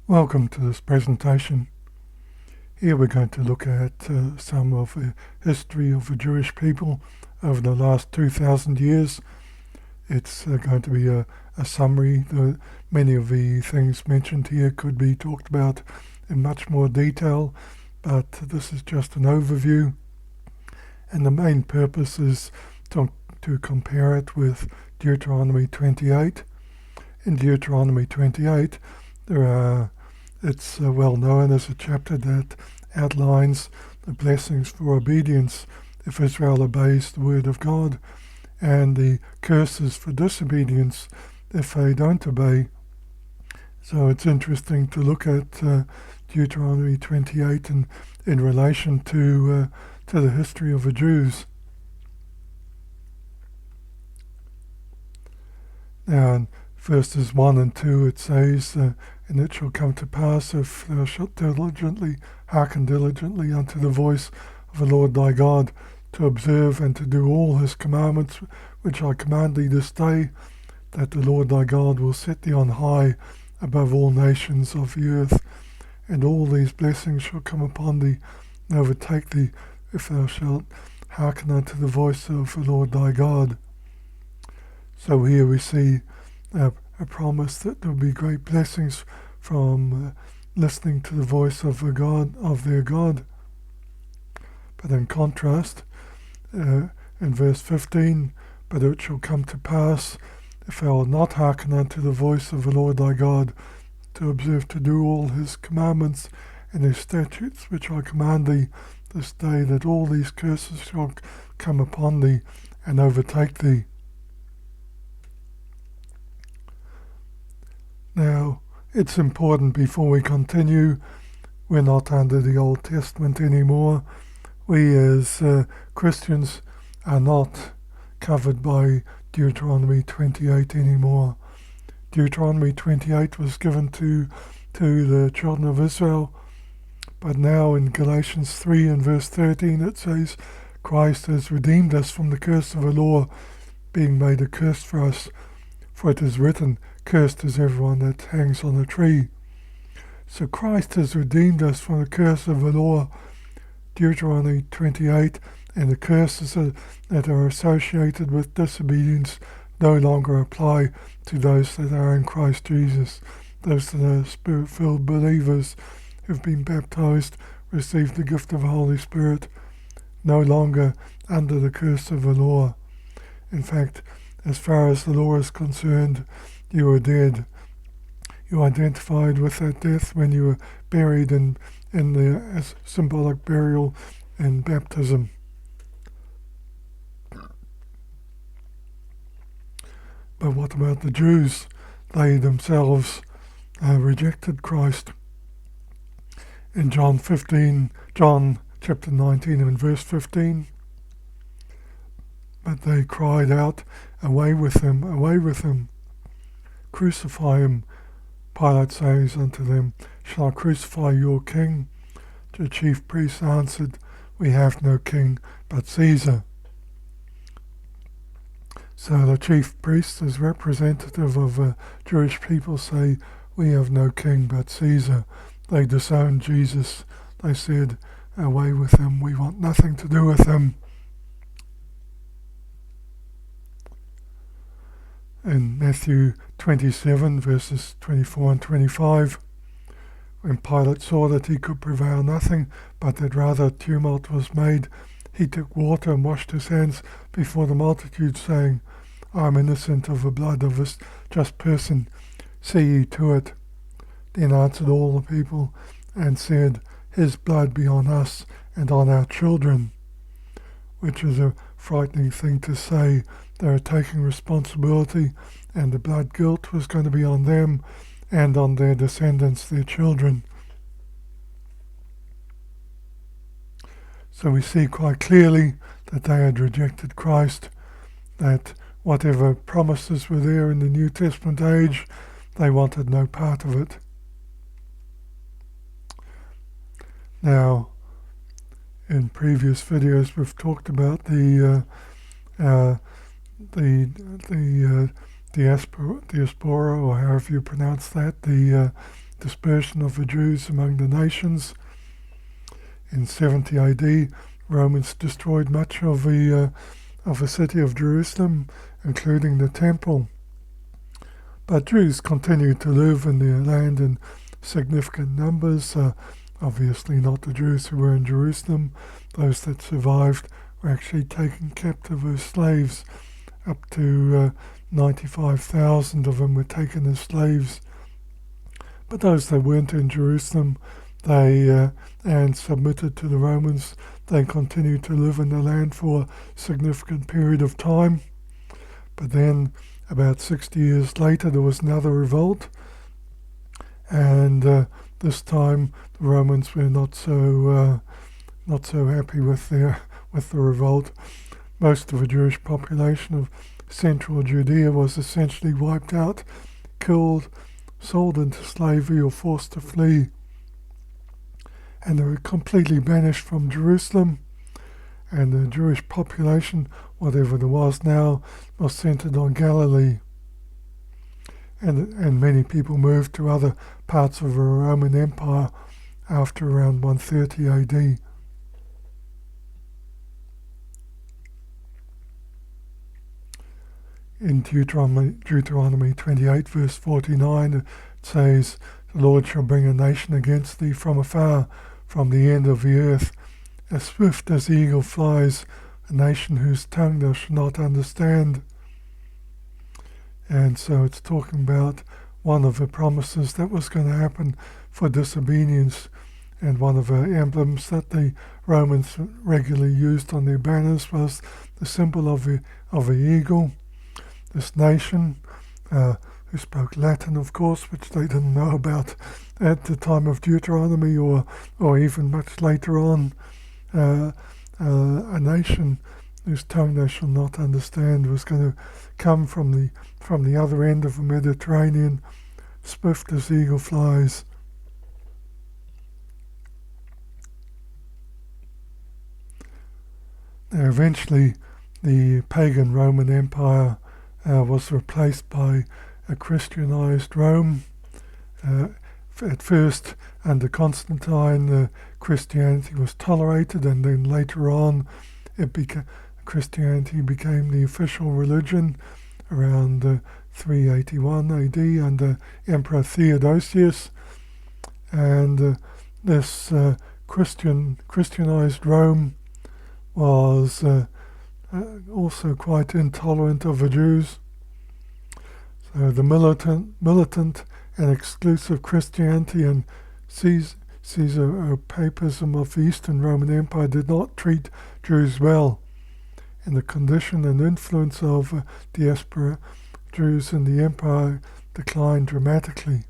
Welcome to this presentation. Here we're going to look at some of the history of the Jewish people over the last 2,000 years. It's going to be a summary. Many of the things mentioned here could be talked about in much more detail, but this is just an overview. And the main purpose is to compare it with Deuteronomy 28. In Deuteronomy 28, it's well known as a chapter that outlines the blessings for obedience if Israel obeys the word of God, and the curses for disobedience if they don't obey. So it's interesting to look at Deuteronomy 28 in relation to the history of the Jews. Now, in verses 1 and 2 it says, "And it shall come to pass, if thou shalt hearken diligently unto the voice of the Lord thy God, to observe and to do all his commandments which I command thee this day, that the Lord thy God will set thee on high above all nations of the earth, and all these blessings shall come upon thee and overtake thee, if thou shalt hearken unto the voice of the Lord thy God." So here we see a promise that there will be great blessings from listening to the voice of their God. But in contrast, in verse 15, "But it shall come to pass, if thou wilt not hearken unto the voice of the Lord thy God, to observe to do all his commandments and his statutes which I command thee this day, that all these curses shall come upon thee and overtake thee." Now, it's important before we continue, we're not under the Old Testament anymore. We as Christians are not covered by Deuteronomy 28 anymore. Deuteronomy 28 was given to the children of Israel, but now in Galatians 3 and verse 13 it says, "Christ has redeemed us from the curse of the law, being made a curse for us. For it is written, cursed is everyone that hangs on a tree." So Christ has redeemed us from the curse of the law, Deuteronomy 28, and the curses that are associated with disobedience no longer apply to those that are in Christ Jesus. Those that are Spirit-filled believers who've been baptized, received the gift of the Holy Spirit, no longer under the curse of the law. In fact, as far as the law is concerned, you are dead. You identified with that death when you were buried in the symbolic burial and baptism. But what about the Jews? They themselves rejected Christ. In John chapter 19 and verse 15, "But they cried out, Away with him, away with him. Crucify him." Pilate says unto them, "Shall I crucify your king?" The chief priests answered, "We have no king but Caesar." So the chief priests, as representative of the Jewish people, say, "We have no king but Caesar." They disowned Jesus. They said, "Away with him, we want nothing to do with him." In Matthew 27, verses 24 and 25, when Pilate saw that he could prevail nothing, but that rather tumult was made, he took water and washed his hands before the multitude, saying, "I am innocent of the blood of this just person. See ye to it." Then answered all the people and said, "His blood be on us and on our children," which is a frightening thing to say. They were taking responsibility, and the blood guilt was going to be on them and on their descendants, their children. So we see quite clearly that they had rejected Christ, that whatever promises were there in the New Testament age, they wanted no part of it. Now, in previous videos we've talked about the diaspora, or however you pronounce that, the dispersion of the Jews among the nations. In 70 AD, Romans destroyed much of the city of Jerusalem, including the temple. But Jews continued to live in their land in significant numbers, obviously not the Jews who were in Jerusalem. Those that survived were actually taken captive as slaves. Up to 95,000 of them were taken as slaves. But those that weren't in Jerusalem, and submitted to the Romans, they continued to live in the land for a significant period of time. But then, about 60 years later, there was another revolt, and this time the Romans were not so happy with the revolt. Most of the Jewish population of central Judea was essentially wiped out, killed, sold into slavery, or forced to flee. And they were completely banished from Jerusalem, and the Jewish population, whatever there was now, was centered on Galilee. And many people moved to other parts of the Roman Empire after around 130 AD. In Deuteronomy 28 verse 49, it says, "The Lord shall bring a nation against thee from afar, from the end of the earth, as swift as the eagle flies, a nation whose tongue thou shalt not understand." And so it's talking about one of the promises that was going to happen for disobedience. And one of the emblems that the Romans regularly used on their banners was the symbol of the eagle. This nation, who spoke Latin, of course, which they didn't know about at the time of Deuteronomy, or even much later on, a nation whose tongue they shall not understand, was going to come from the other end of the Mediterranean, swift as eagle flies. Now, eventually, the pagan Roman Empire was replaced by a Christianized Rome. At first, under Constantine, Christianity was tolerated, and then later on, Christianity became the official religion around 381 AD under Emperor Theodosius. And this Christianized Rome was also quite intolerant of the Jews. So the militant and exclusive Christianity and Caesar-papism of the Eastern Roman Empire did not treat Jews well, and the condition and influence of diaspora Jews in the empire declined dramatically.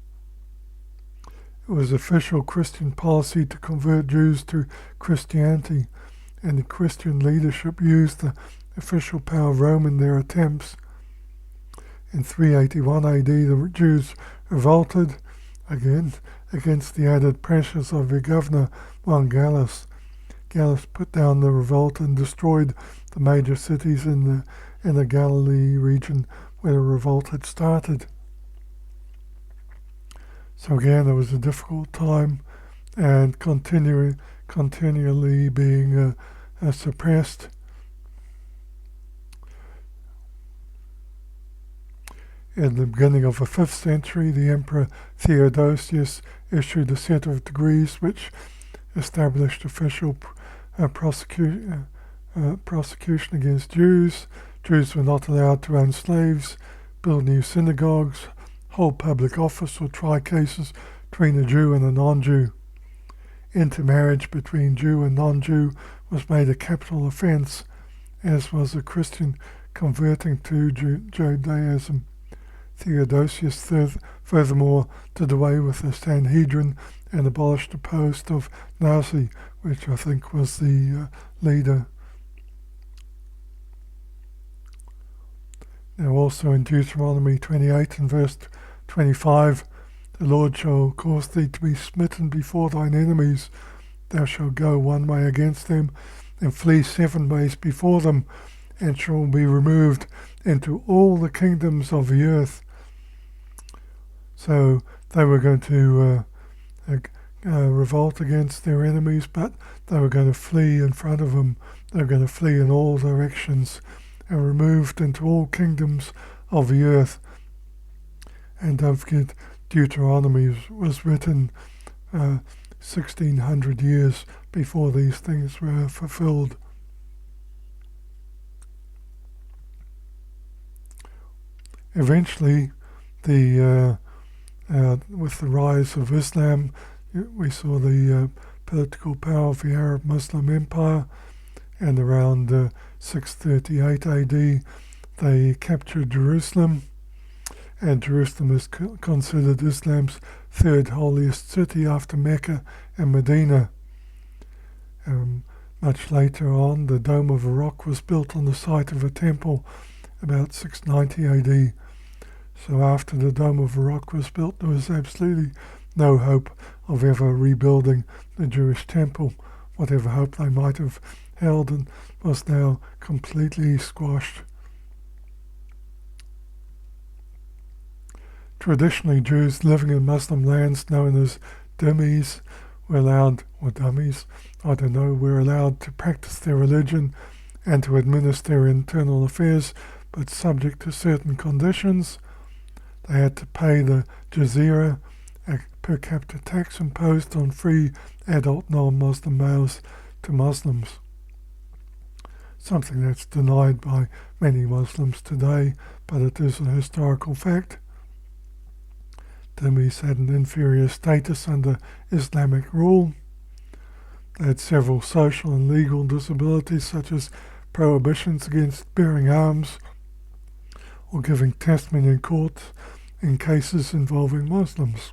It was official Christian policy to convert Jews to Christianity, and the Christian leadership used the official power of Rome in their attempts. In 381 AD, the Jews revolted again against the added pressures of their governor, one Gallus. Gallus put down the revolt and destroyed the major cities in the Galilee region where the revolt had started. So again, it was a difficult time, and continually being suppressed. In the beginning of the 5th century, the Emperor Theodosius issued a set of decrees which established official prosecution against Jews. Jews were not allowed to own slaves, build new synagogues, hold public office, or try cases between a Jew and a non-Jew. Intermarriage between Jew and non-Jew was made a capital offense, as was a Christian converting to Judaism. Theodosius furthermore did away with the Sanhedrin and abolished the post of Nasi, which I think was the leader. Now also in Deuteronomy 28 and verse 25, "The Lord shall cause thee to be smitten before thine enemies. Thou shalt go one way against them, and flee 7 ways before them, and shall be removed into all the kingdoms of the earth." So they were going to revolt against their enemies, but they were going to flee in front of them. They were going to flee in all directions and removed into all kingdoms of the earth. And don't forget, Deuteronomy was written 1600 years before these things were fulfilled. Eventually, with the rise of Islam, we saw the political power of the Arab Muslim Empire, and around 638 AD they captured Jerusalem, and Jerusalem is considered Islam's third holiest city after Mecca and Medina. Much later on, the Dome of the Rock was built on the site of a temple about 690 AD. So after the Dome of the Rock was built, there was absolutely no hope of ever rebuilding the Jewish temple. Whatever hope they might have held and was now completely squashed. Traditionally, Jews living in Muslim lands known as dhimmis were allowed to practice their religion and to administer their internal affairs, but subject to certain conditions. They had to pay the jizya, a per capita tax imposed on free adult non-Muslim males to Muslims. Something that's denied by many Muslims today, but it is a historical fact. Dhimmis had an inferior status under Islamic rule. They had several social and legal disabilities, such as prohibitions against bearing arms or giving testimony in court in cases involving Muslims.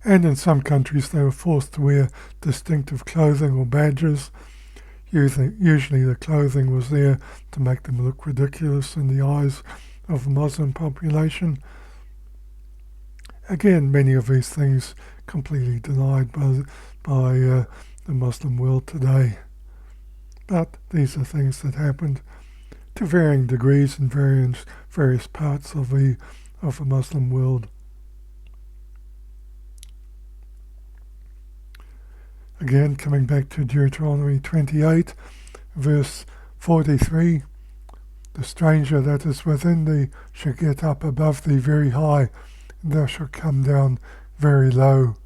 And in some countries they were forced to wear distinctive clothing or badges. Usually the clothing was there to make them look ridiculous in the eyes of the Muslim population. Again, many of these things completely denied by the Muslim world today. But these are things that happened to varying degrees in various parts of the Muslim world. Again, coming back to Deuteronomy 28, verse 43, the stranger that is within thee shall get up above thee very high, and thou shalt come down very low.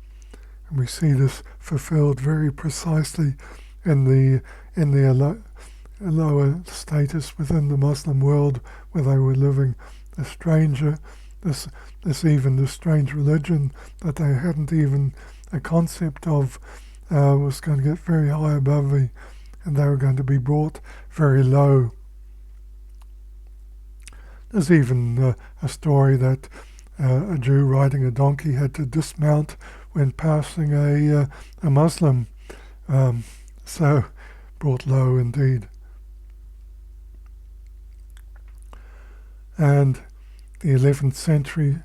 And we see this fulfilled very precisely in the lower status within the Muslim world where they were living. The stranger, this strange religion that they hadn't even a concept of, was going to get very high above me, and they were going to be brought very low. There's even a story that a Jew riding a donkey had to dismount when passing a Muslim, so brought low indeed. And the 11th century,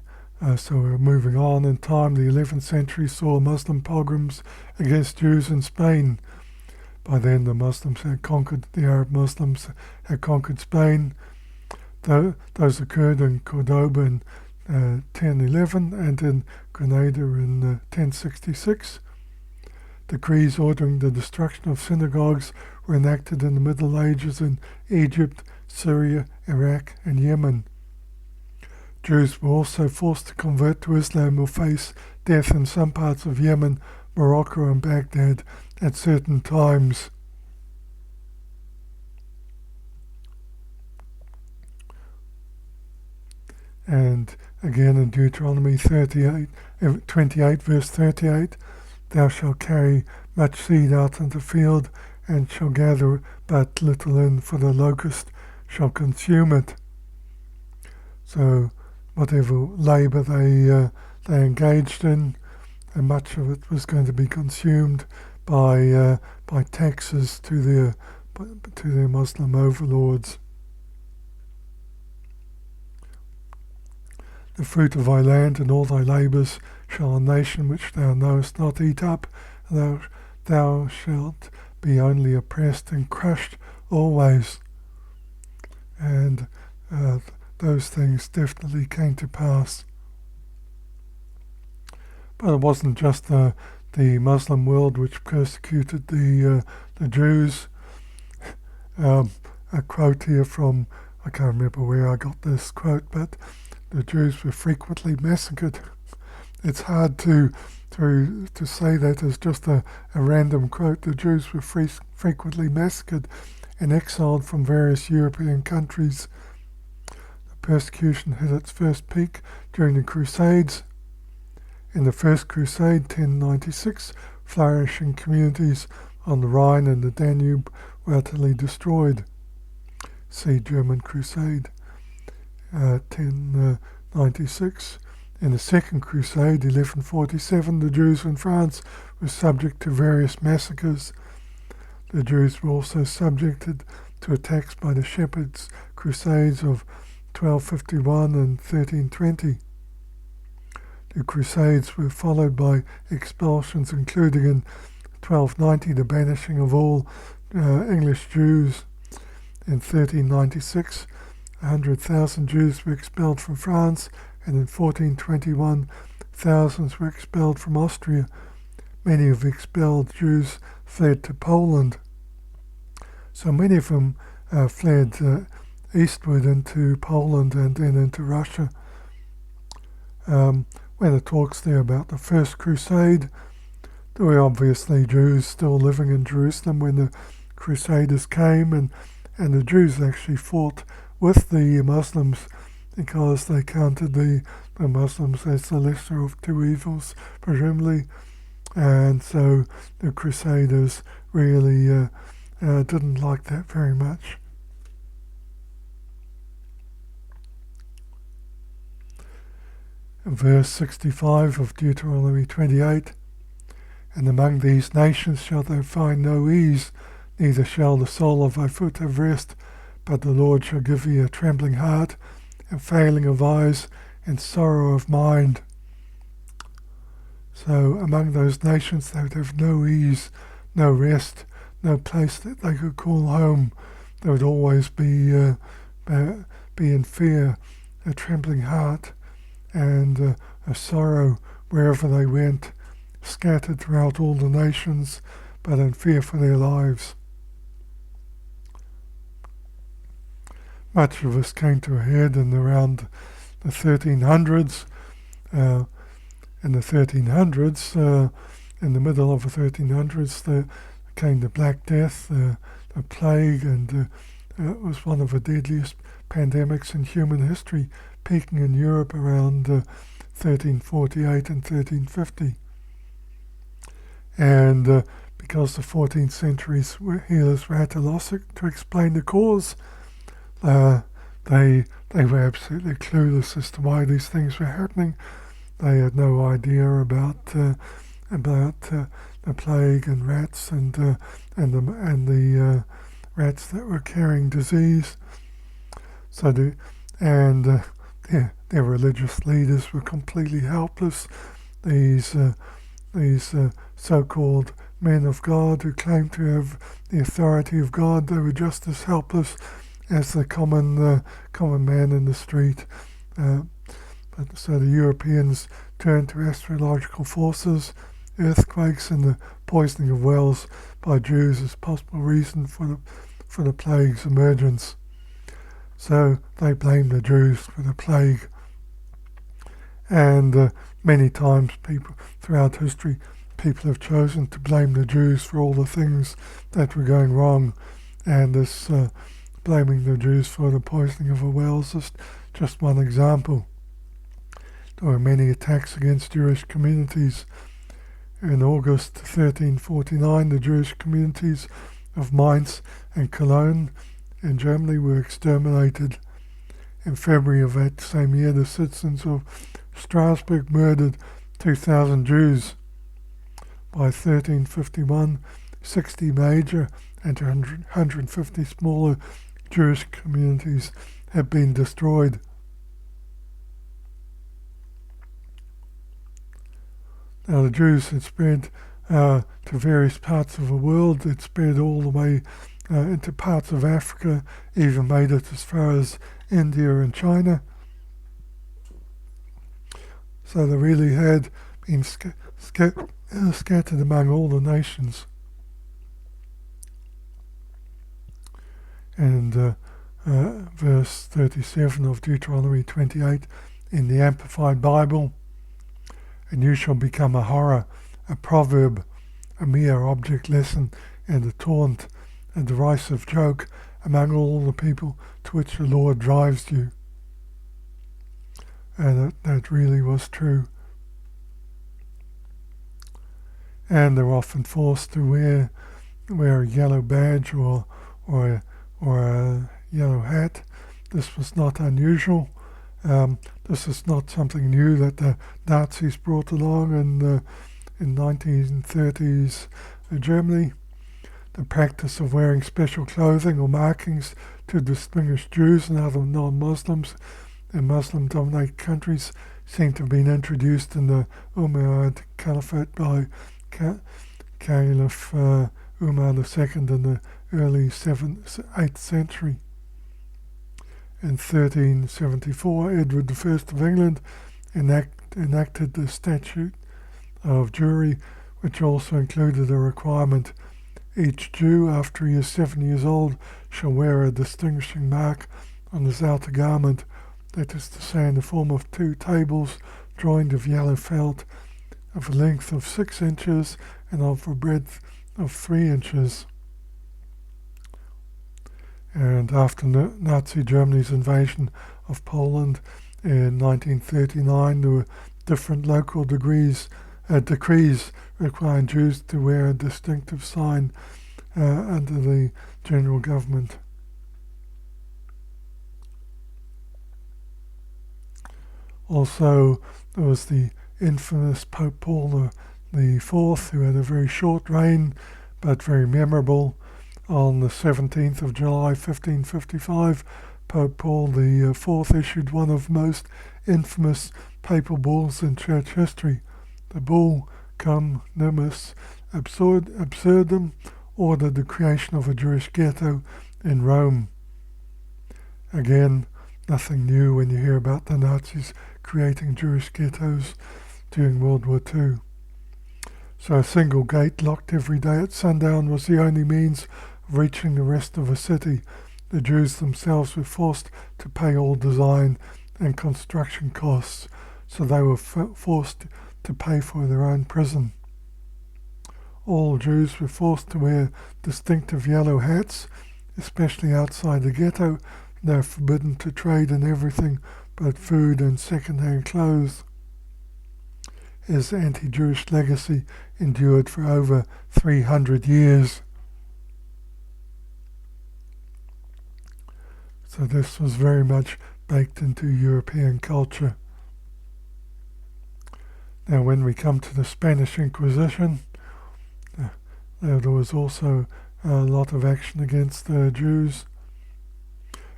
so we're moving on in time, the 11th century saw Muslim pogroms against Jews in Spain. By then the Arab Muslims had conquered Spain. Those occurred in Cordoba in 1011 and in Granada in 1066. Decrees ordering the destruction of synagogues were enacted in the Middle Ages in Egypt, Syria, Iraq, and Yemen. Jews were also forced to convert to Islam or face death in some parts of Yemen, Morocco, and Baghdad at certain times. And again in Deuteronomy 28 verse 38, thou shalt carry much seed out into the field, and shall gather but little in, for the locust shall consume it. So whatever labour they engaged in, and much of it was going to be consumed by taxes to their Muslim overlords. The fruit of thy land and all thy labours shall a nation which thou knowest not eat up, and thou shalt be only oppressed and crushed always. And those things definitely came to pass. But it wasn't just the Muslim world which persecuted the Jews. A quote here from, I can't remember where I got this quote, but the Jews were frequently massacred. It's hard to say that as just a random quote. The Jews were frequently massacred and exiled from various European countries. The persecution hit its first peak during the Crusades. In the First Crusade, 1096, flourishing communities on the Rhine and the Danube were utterly destroyed. See German Crusade, 1096. In the Second Crusade, 1147, the Jews in France were subject to various massacres. The Jews were also subjected to attacks by the Shepherds' Crusades of 1251 and 1320. The Crusades were followed by expulsions, including in 1290 the banishing of all English Jews. In 1396, 100,000 Jews were expelled from France, and in 1421, thousands were expelled from Austria. Many of the expelled Jews fled to Poland. So many of them fled eastward into Poland and then into Russia. When it talks there about the First Crusade, there were obviously Jews still living in Jerusalem when the Crusaders came, and the Jews actually fought with the Muslims because they counted the Muslims as the lesser of two evils, presumably, and so the Crusaders really didn't like that very much. In verse 65 of Deuteronomy 28, "And among these nations shalt thou find no ease, neither shall the sole of thy foot have rest, but the Lord shall give thee a trembling heart, and failing of eyes, and sorrow of mind." So among those nations they would have no ease, no rest, no place that they could call home. They would always be in fear, a trembling heart, and a sorrow wherever they went, scattered throughout all the nations, but in fear for their lives. Much of this came to a head in around the 1300s. In the 1300s, in the middle of the 1300s, there came the Black Death, the plague, and it was one of the deadliest pandemics in human history, peaking in Europe around 1348 and 1350. And because the 14th century's healers were at a loss to explain the cause, they were absolutely clueless as to why these things were happening. They had no idea about the plague and rats and the rats that were carrying disease. So their religious leaders were completely helpless. These so-called men of God who claimed to have the authority of God, they were just as helpless as the common man in the street. So the Europeans turned to astrological forces, earthquakes, and the poisoning of wells by Jews as possible reason for the plague's emergence. So they blamed the Jews for the plague. And many times throughout history, people have chosen to blame the Jews for all the things that were going wrong. And this blaming the Jews for the poisoning of the wells is just one example. There were many attacks against Jewish communities. In August 1349, the Jewish communities of Mainz and Cologne in Germany were exterminated. In February of that same year, the citizens of Strasbourg murdered 2,000 Jews. By 1351, 60 major and 150 smaller Jewish communities had been destroyed. Now the Jews had spread to various parts of the world. It spread all the way into parts of Africa, even made it as far as India and China. So there really had been scattered among all the nations. And verse 37 of Deuteronomy 28 in the Amplified Bible, and you shall become a horror, a proverb, a mere object lesson, and a taunt, a derisive joke among all the people to which the Lord drives you. And that really was true. And they're often forced to wear a yellow badge or a yellow hat. This was not unusual. This is not something new that the Nazis brought along in 1930s Germany. The practice of wearing special clothing or markings to distinguish Jews and other non-Muslims in Muslim-dominated countries seem to have been introduced in the Umayyad Caliphate by Caliph Umar II in the early 8th century. In 1374, Edward I of England enacted the Statute of Jewry, which also included a requirement: each Jew, after he is 7 years old, shall wear a distinguishing mark on his outer garment, that is to say, in the form of 2 tables joined of yellow felt, of a length of 6 inches and of a breadth of 3 inches. And after Nazi Germany's invasion of Poland in 1939, there were different local decrees requiring Jews to wear a distinctive sign under the general government. Also, there was the infamous Pope Paul IV, who had a very short reign but very memorable. On the 17th of July 1555, Pope Paul IV issued one of the most infamous papal bulls in church history. The bull Cum Nimis Absurdum ordered the creation of a Jewish ghetto in Rome. Again, nothing new when you hear about the Nazis creating Jewish ghettos during World War II. So a single gate locked every day at sundown was the only means of reaching the rest of the city. The Jews themselves were forced to pay all design and construction costs, so they were forced to pay for their own prison. All Jews were forced to wear distinctive yellow hats, especially outside the ghetto. They were forbidden to trade in everything but food and second-hand clothes. His anti-Jewish legacy endured for over 300 years. So this was very much baked into European culture. Now when we come to the Spanish Inquisition, there was also a lot of action against the Jews.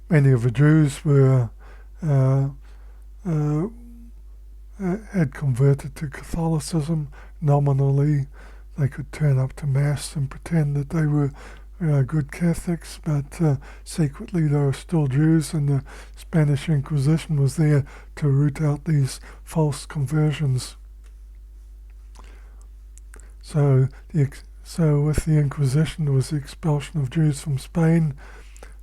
Many of the Jews were had converted to Catholicism nominally. They could turn up to Mass and pretend that they were good Catholics, but secretly they were still Jews, and the Spanish Inquisition was there to root out these false conversions. So with the Inquisition there was the expulsion of Jews from Spain.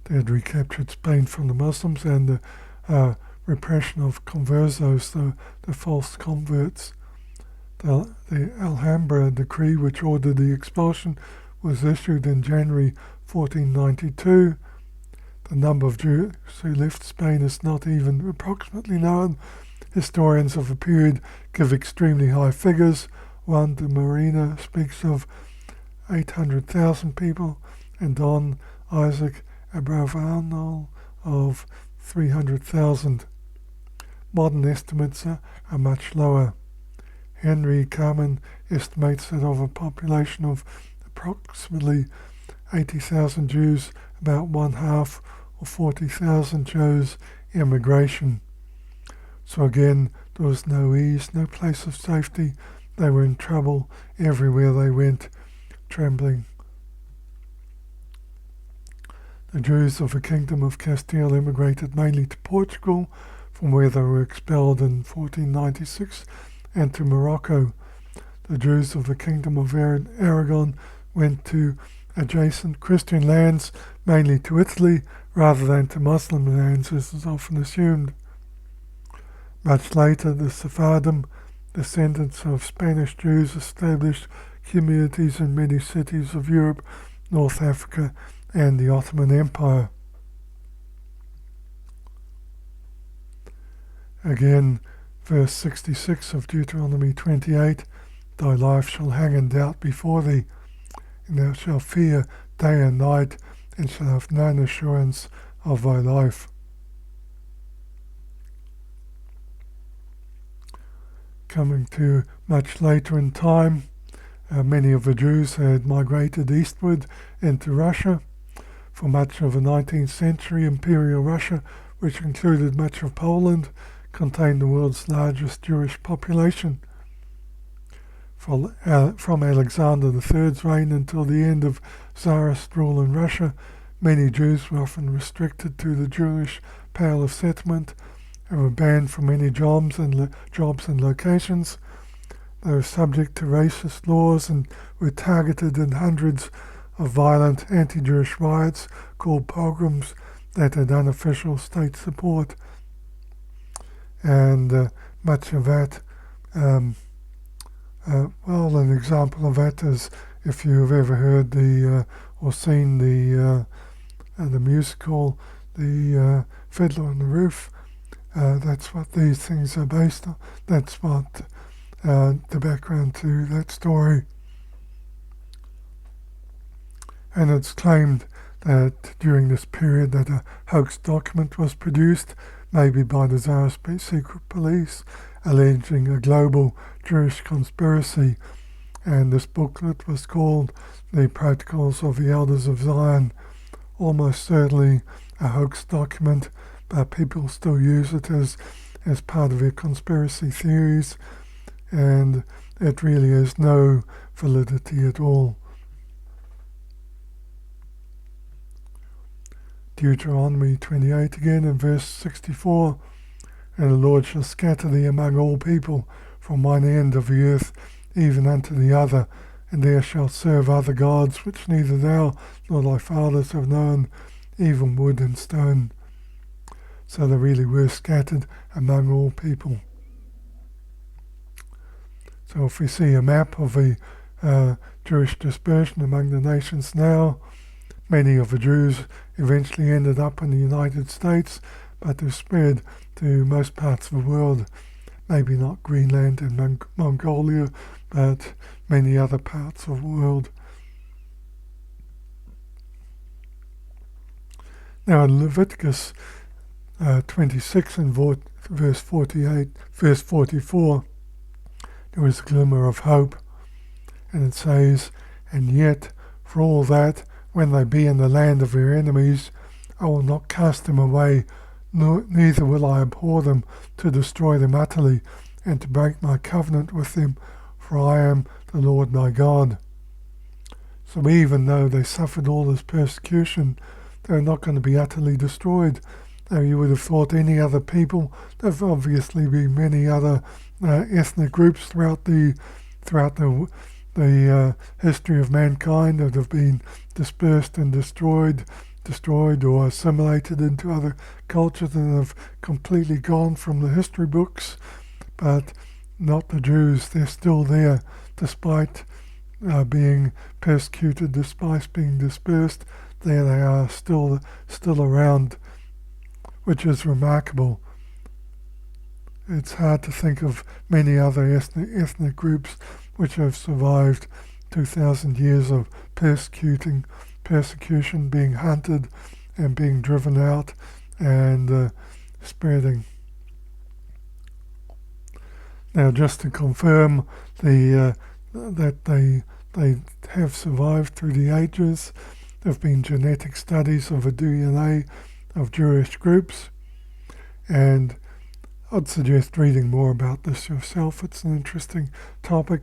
They had recaptured Spain from the Muslims, and the repression of conversos, the false converts. The Alhambra decree, which ordered the expulsion, was issued in January 1492. The number of Jews who left Spain is not even approximately known. Historians of the period give extremely high figures. Juan de Marina speaks of 800,000 people, and Don Isaac Abravanel of 300,000. Modern estimates are much lower. Henry Carman estimates that of a population of approximately 80,000 Jews, about one half, or 40,000, chose immigration. So again, there was no ease, no place of safety. They were in trouble everywhere they went, trembling. The Jews of the Kingdom of Castile immigrated mainly to Portugal, from where they were expelled in 1496, and to Morocco, the Jews of the Kingdom of Aragon went to adjacent Christian lands, mainly to Italy, rather than to Muslim lands, as is often assumed. Much later, the Sephardim, descendants of Spanish Jews, established communities in many cities of Europe, North Africa, and the Ottoman Empire. Again, verse 66 of Deuteronomy 28, thy life shall hang in doubt before thee, and thou shalt fear day and night, and shalt have none assurance of thy life. Coming to much later in time, many of the Jews had migrated eastward into Russia. For much of the 19th century, Imperial Russia, which included much of Poland, contained the world's largest Jewish population. From Alexander III's reign until the end of Tsarist rule in Russia, many Jews were often restricted to the Jewish Pale of Settlement and were banned from many jobs and locations. They were subject to racist laws and were targeted in hundreds of violent anti-Jewish riots called pogroms that had unofficial state support. And much of that, an example of that is, if you've ever heard or seen the musical, the Fiddler on the Roof, that's what these things are based on. That's what the background to that story. And it's claimed that during this period that a hoax document was produced, maybe by the Tsarist secret police, alleging a global Jewish conspiracy, and this booklet was called The Protocols of the Elders of Zion. Almost certainly a hoax document, but people still use it as part of their conspiracy theories, and it really has no validity at all. Deuteronomy 28 again in verse 64, and the Lord shall scatter thee among all people from one end of the earth even unto the other, and there shalt serve other gods which neither thou nor thy fathers have known, even wood and stone. So they really were scattered among all people. So if we see a map of the Jewish dispersion among the nations now, many of the Jews eventually ended up in the United States, but they've spread to most parts of the world, maybe not Greenland and Mongolia, but many other parts of the world. Now in Leviticus 26 and verse 44, there is a glimmer of hope, and it says, and yet for all that, when they be in the land of their enemies, I will not cast them away, neither will I abhor them to destroy them utterly, and to break my covenant with them, for I am the Lord thy God. So even though they suffered all this persecution, they're not going to be utterly destroyed. Now you would have thought any other people, there've obviously been many other ethnic groups throughout the history of mankind that have been dispersed and destroyed or assimilated into other cultures and have completely gone from the history books, but not the Jews. They're still there despite being persecuted, despite being dispersed. There they are, still around, which is remarkable. It's hard to think of many other ethnic groups which have survived 2,000 years of persecution, being hunted and being driven out and spreading. Now, just to confirm that they have survived through the ages, there have been genetic studies of the DNA of Jewish groups, and I'd suggest reading more about this yourself. It's an interesting topic.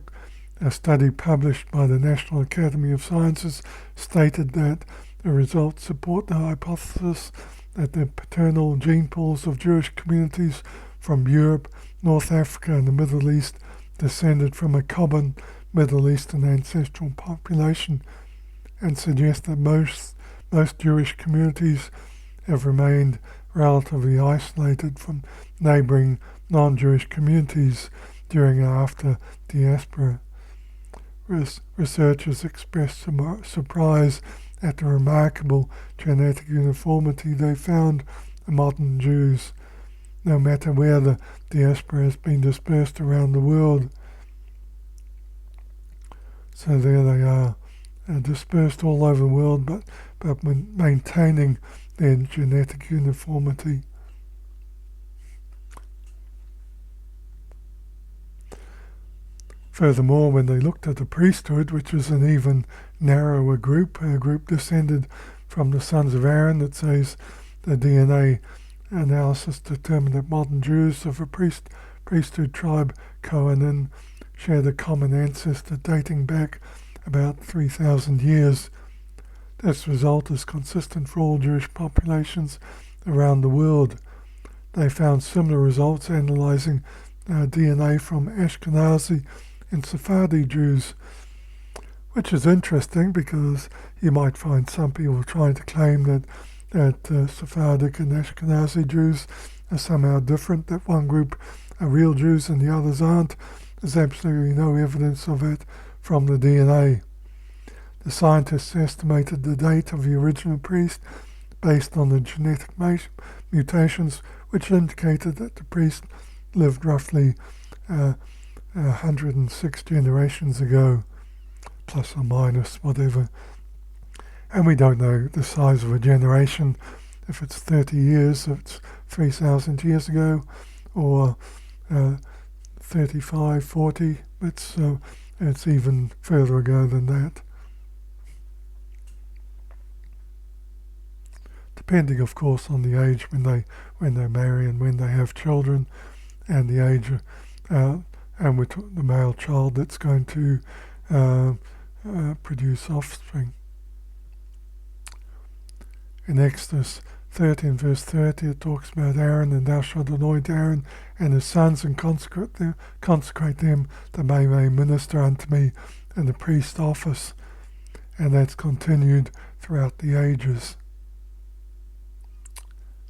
A study published by the National Academy of Sciences stated that the results support the hypothesis that the paternal gene pools of Jewish communities from Europe, North Africa and the Middle East descended from a common Middle Eastern ancestral population, and suggest that most Jewish communities have remained relatively isolated from neighbouring non-Jewish communities during and after diaspora. Researchers expressed surprise at the remarkable genetic uniformity they found in modern Jews, no matter where the diaspora has been dispersed around the world. So there they are, dispersed all over the world, but maintaining their genetic uniformity. Furthermore, when they looked at the priesthood, which was an even narrower group, a group descended from the sons of Aaron, it says the DNA analysis determined that modern Jews of a priesthood tribe, Kohanim, shared a common ancestor dating back about 3,000 years. This result is consistent for all Jewish populations around the world. They found similar results analysing DNA from Ashkenazi and Sephardi Jews, which is interesting because you might find some people trying to claim that Sephardic and Ashkenazi Jews are somehow different, that one group are real Jews and the others aren't. There's absolutely no evidence of it from the DNA. The scientists estimated the date of the original priest based on the genetic mutations, which indicated that the priest lived roughly 106 generations ago, plus or minus, whatever. And we don't know the size of a generation, if it's 30 years, if it's 3,000 years ago, or 35, 40, it's even further ago than that. Depending, of course, on the age when they marry and when they have children, and the age, and with the male child that's going to produce offspring. In Exodus 13, verse 30, it talks about Aaron, and thou shalt anoint Aaron and his sons and consecrate them that they may minister unto me in the priest office. And that's continued throughout the ages.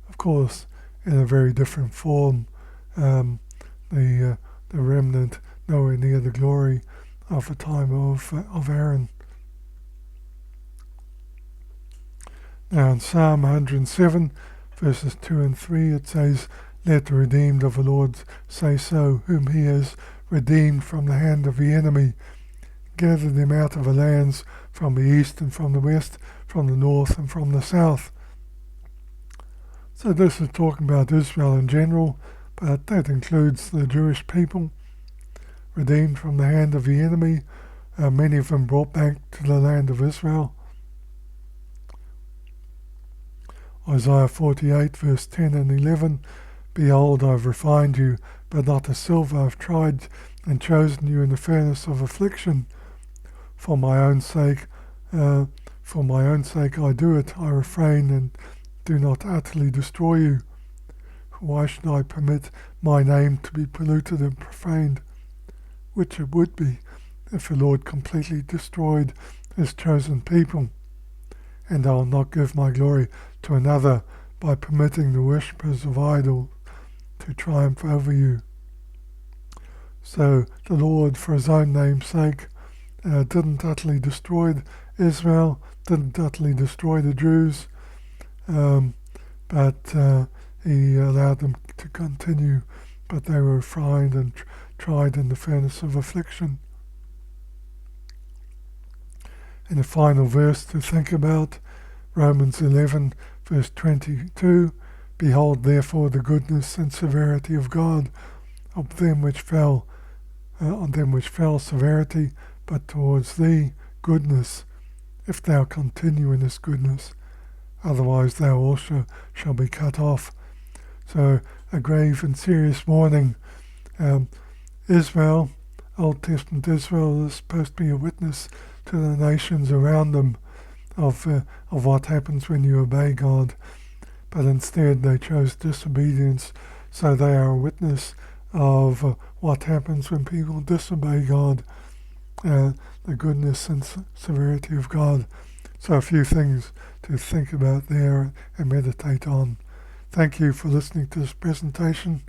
Of course, in a very different form, the remnant nowhere near the glory of the time of Aaron. Now in Psalm 107, verses 2 and 3, it says, Let the redeemed of the Lord say so, whom he has redeemed from the hand of the enemy, gathered them out of the lands from the east and from the west, from the north and from the south. So this is talking about Israel in general, but that includes the Jewish people, redeemed from the hand of the enemy, many of them brought back to the land of Israel. Isaiah 48, verse 10 and 11, Behold, I have refined you, but not as silver. I have tried and chosen you in the furnace of affliction. For my own sake I do it. I refrain and do not utterly destroy you. Why should I permit my name to be polluted and profaned? Which it would be if the Lord completely destroyed his chosen people. And I will not give my glory to another by permitting the worshippers of idols to triumph over you. So the Lord, for his own name's sake, didn't utterly destroy Israel, didn't utterly destroy the Jews, but he allowed them to continue, but they were refined and tried in the furnace of affliction. And the final verse to think about, Romans 11, verse 22, Behold therefore the goodness and severity of God, on them which fell severity, but towards thee goodness, if thou continue in this goodness, otherwise thou also shall be cut off. So a grave and serious warning. Israel, Old Testament Israel, is supposed to be a witness to the nations around them of what happens when you obey God, but instead they chose disobedience, so they are a witness of what happens when people disobey God. the goodness and severity of God. So a few things to think about there and meditate on. Thank you for listening to this presentation.